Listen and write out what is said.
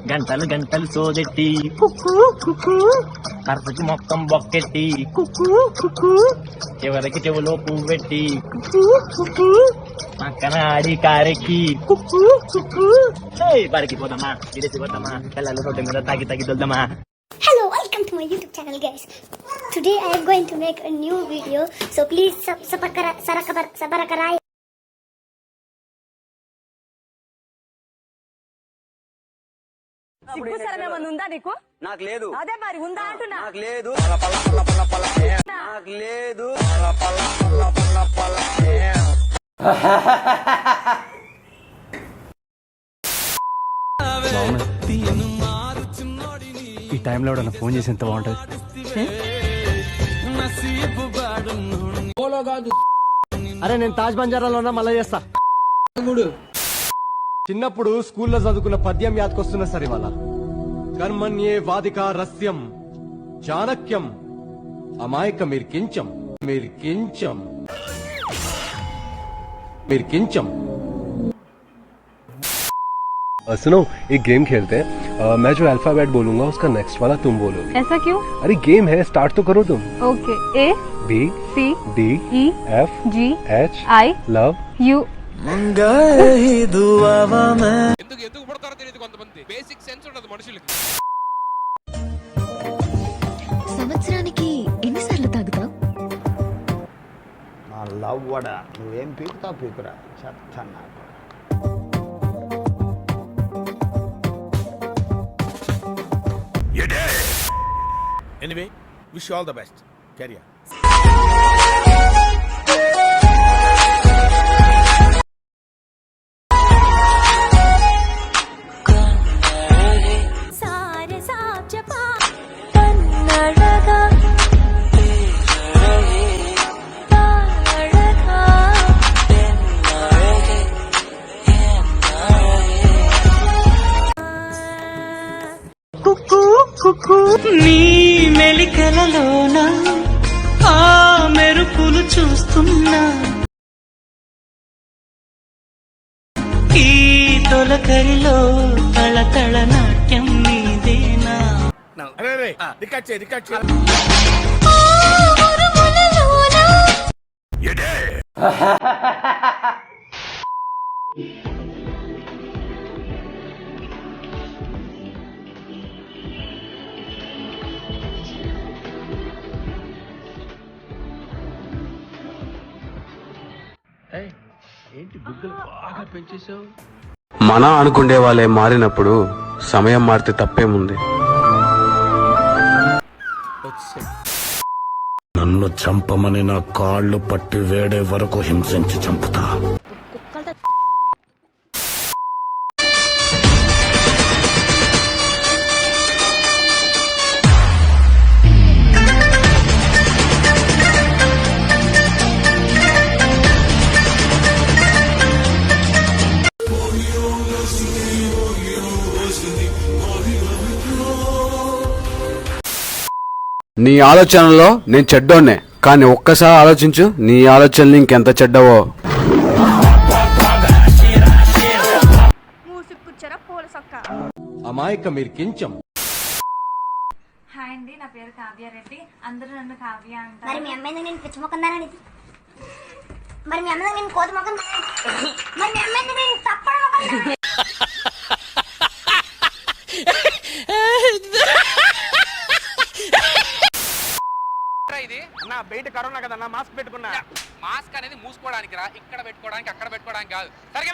గంటలు గంటలు సోదెట్టి కర్రకి మొత్తం బొక్కెట్టి చివరికి చెవులో పువ్వెట్టి పక్కన ఆడి కారెక్కి బడికి పోదామా విదేశీ పోతామా పిల్లలు రోడ్డు మీద తాగి తాగి దొద్దామా. Hello, welcome to my YouTube channel, guys. Today I am going to make a new video, so please sabarakai. ఉందా నీకు? నాకు లేదు. అదే మరి ఉందా అంటున్నా. నాకు లేదు. నాకు లేదు. ఈ టైంలో ఎవడన్నా ఫోన్ చేసి ఎంత బాగుంటుంది. అరే నేను తాజ్ బంజారాలో ఉన్నా, మళ్ళా చేస్తా. చిన్నప్పుడు స్కూల్లో చదువుకున్న పద్యం యాదకొస్తున్నా సరే ఇవాళ. కర్మణ్యే వాదిక రస్యం చాణక్యం అమాయక మీరు కించం. सुनो एक गेम खेलते हैं. मैं जो अल्फाबेट बोलूंगा उसका नेक्स्ट वाला तुम बोलो. ऐसा क्यों? अरे गेम है, स्टार्ट तो करो तुम. Okay. A B C D E F G H I love you. ఎందుకు పుడతారో తెలియదు కొంతమంది. బేసిక్ సెన్స్ ఉండదు మనుషులకి. సంవత్సరానికి ఎన్నిసార్లు తాగుతావు? నా లవ్ వడ నువ్వేం పీకురా చెప్తాను నాకు. Anyway wish you all the best. Career నీ మెలికలలోన ఆ మెరుపులు చూస్తున్నా, ఈ తొలకరిలో తళతళ నాట్యం నీదేనా. మన అనుకునే వాళ్ళే మారినప్పుడు సమయం మారితే తప్పేముంది. నన్ను చంపమని నా కాళ్ళు పట్టి వేడే వరకు హింసించి చంపుతా. నీ ఆలోచనలో నేను చెడ్డోనే, కానీ ఒక్కసారి ఆలోచించు నీ ఆలోచనలు ఇంకెంత చెడ్డవో. అమాయక మీరు కించం. హాయ్ అండి, నా పేరు కావ్య రెడ్డి. అందరూ నన్ను కావ్య అంటారు. మరి మీ అమ్మాయి నేను పిచ్చి మొక్కందానని, మరి మీ అమ్మాయి నేను కోతి మొక్కం, మరి మీ అమ్మాయి నేను తప్పడ మొక్కం. ఇది నా బయట కరోనా కదా, మాస్క్ పెట్టుకున్నా. మాస్క్ అనేది మూసుకోవడానికి రా, ఇక్కడ పెట్టుకోవడానికి అక్కడ పెట్టుకోవడానికి కాదు. సరిగ్గా